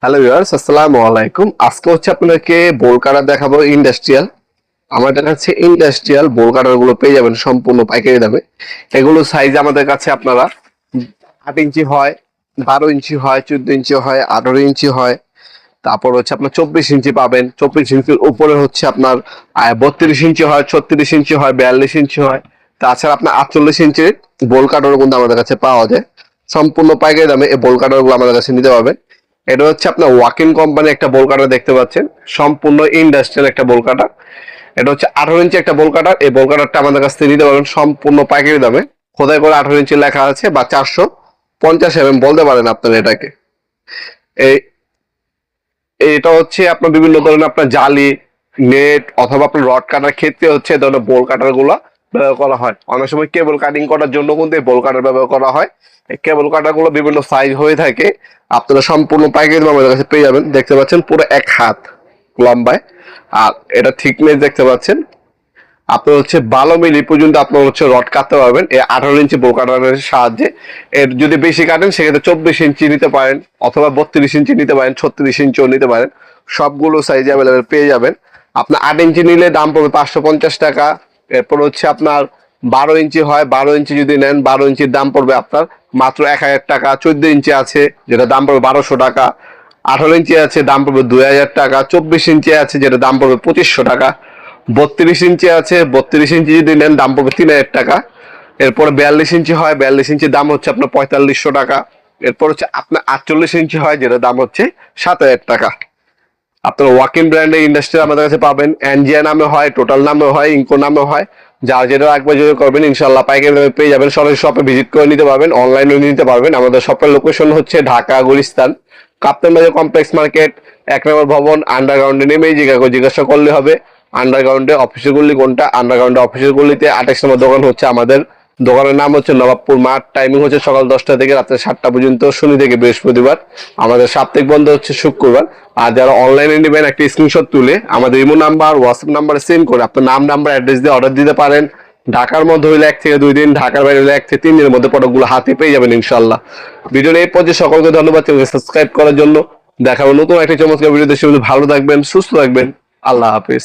Hello viewers, আসসালামু আলাইকুম। আজকে হচ্ছে আপনাদেরকে বোল কাটার দেখাবো ইন্ডাস্ট্রিয়াল। আমাদের কাছে ইন্ডাস্ট্রিয়াল বোল কাটার গুলো পেয়ে যাবেন সম্পূর্ণ পাইকারি দামে। এগুলো সাইজ আমাদের কাছে আপনারা 8 ইঞ্চি হয়, 12 ইঞ্চি হয়, 14 ইঞ্চি হয়, 18 ইঞ্চি হয়। তারপর হচ্ছে আপনার 24 ইঞ্চি পাবেন। 24 ইঞ্চির উপরে হচ্ছে আপনার 32 ইঞ্চি হয়, 36 ইঞ্চি হয়, 42 ইঞ্চি হয়। তাছাড়া আপনার 48 ইঞ্চির বোল কাটারও কিন্তু আমাদের কাছে পাওয়া যায় সম্পূর্ণ পাইকারি দামে। এই বোল কাটার গুলো আমাদের কাছে নিতে পারবেন। এটা হচ্ছে আপনার ওয়াকিং কোম্পানি একটা বোল কাটার দেখতে পাচ্ছেন, সম্পূর্ণ ইন্ডাস্ট্রিয়াল একটা বোল কাটার। এটা হচ্ছে 18 ইঞ্চি একটা বোল কাটার। এই বোল কাটারটা আমাদের কাছ থেকে নিতে পারবেন সম্পূর্ণ পাইকারি দামে। খোদাই করে 18 ইঞ্চি লেখা আছে বা 450 বলতে পারেন আপনারা এটাকে। এই এটা হচ্ছে আপনার বিভিন্ন ধরনের আপনার জালি, নেট অথবা আপনার রড কাটার ক্ষেত্রে হচ্ছে এই ধরনের বোল কাটার গুলা ব্যবহার করা হয়। অনেক সময় কেবল কাটিং করার জন্য কিন্তু এই বোল কাটার ব্যবহার করা হয়। এই কেবল কাটার গুলো বিভিন্ন সাইজ হয়ে থাকে। আপনারা সম্পূর্ণ পাইকারি দামে আমাদের কাছে পেয়ে যাবেন। দেখতে পাচ্ছেন পুরো 1 হাত লম্বায়, আর এটা থিকনেস দেখতে পাচ্ছেন। আপনার হচ্ছে 12 মিলি পর্যন্ত আপনার হচ্ছে রড কাটতে পারবেন এই 18 ইঞ্চি বোল কাটারের সাহায্যে। এর যদি বেশি কাটেন সেক্ষেত্রে 24 ইঞ্চি নিতে পারেন, অথবা 32 ইঞ্চি নিতে পারেন, 36 ইঞ্চিও নিতে পারেন। সবগুলো সাইজ অ্যাভেলেবেল পেয়ে যাবেন। আপনার 8 ইঞ্চি নিলে দাম পড়বে 550 টাকা। এরপর হচ্ছে আপনার 12 ইঞ্চি হয়, 12 ইঞ্চি যদি নেন 12 ইঞ্চির দাম পড়বে আপনার মাত্র 1000 টাকা। 14 ইঞ্চি আছে যেটা দাম পড়বে 1200 টাকা। 18 ইঞ্চি আছে দাম পড়বে 2000 টাকা। 24 ইঞ্চি আছে যেটা দাম পড়বে 2500 টাকা। 32 ইঞ্চি আছে, 32 ইঞ্চি যদি নেন দাম পড়বে 3000 টাকা। এরপরে 42 ইঞ্চি হয়, 42 ইঞ্চির দাম হচ্ছে আপনার 4500 টাকা। এরপর হচ্ছে আপনার 48 ইঞ্চি হয় যেটা দাম হচ্ছে 7000 টাকা। আপনার ওয়াকিং ব্র্যান্ডের ইন্ডাস্ট্রি আমাদের কাছে পাবেন। এনজিআই নামে হয়, টোটাল নামে হয়, ইনকো নামে হয়। যার যেটা একবার যদি করবেন ইনশাল্লাহ পাইকারি দামে পেয়ে যাবেন। সরাসরি শপে ভিজিট করে নিতে পারবেন, অনলাইনেও নিতে পারবেন। আমাদের শপের লোকেশন হচ্ছে ঢাকা গুলিস্তান, কাপ্তান বাজার কমপ্লেক্স মার্কেট, 1 নম্বর ভবন। আন্ডারগ্রাউন্ডে নেমেই জিজ্ঞাসা করলে হবে আন্ডারগ্রাউন্ডে অফিসের গলি কোনটা। আন্ডারগ্রাউন্ডে অফিসের গলিতে 28 নম্বর দোকান হচ্ছে আমাদের। দোকানের নাম হচ্ছে নবাবপুর মাঠ। টাইমিং হচ্ছে সকাল 10টা থেকে রাত্রে 7টা পর্যন্ত, শনি থেকে বৃহস্পতিবার। আমাদের সাপ্তাহিক বন্ধ হচ্ছে শুক্রবার। আর যারা অনলাইনে নেবেন একটা স্ক্রিনশট তুলে আমাদের ইমো নাম্বার, হোয়াটসঅ্যাপ নাম্বারে সেন্ড করে আপনার নাম, নাম্বার, অ্যাড্রেস দিয়ে অর্ডার দিতে পারেন। ঢাকার মধ্যে হইলে 1 থেকে 2 দিন, ঢাকার বাইরে হলে 1 থেকে 3 দিনের মধ্যে প্রোডাক্টগুলো হাতে পেয়ে যাবেন ইনশাল্লাহ। ভিডিওর এই পর্যায়ে সকলকে ধন্যবাদ সাবস্ক্রাইব করার জন্য। দেখাবো নতুন একটা চমৎকার ভিডিও। দেশে ভালো থাকবেন, সুস্থ থাকবেন। আল্লাহ হাফিজ।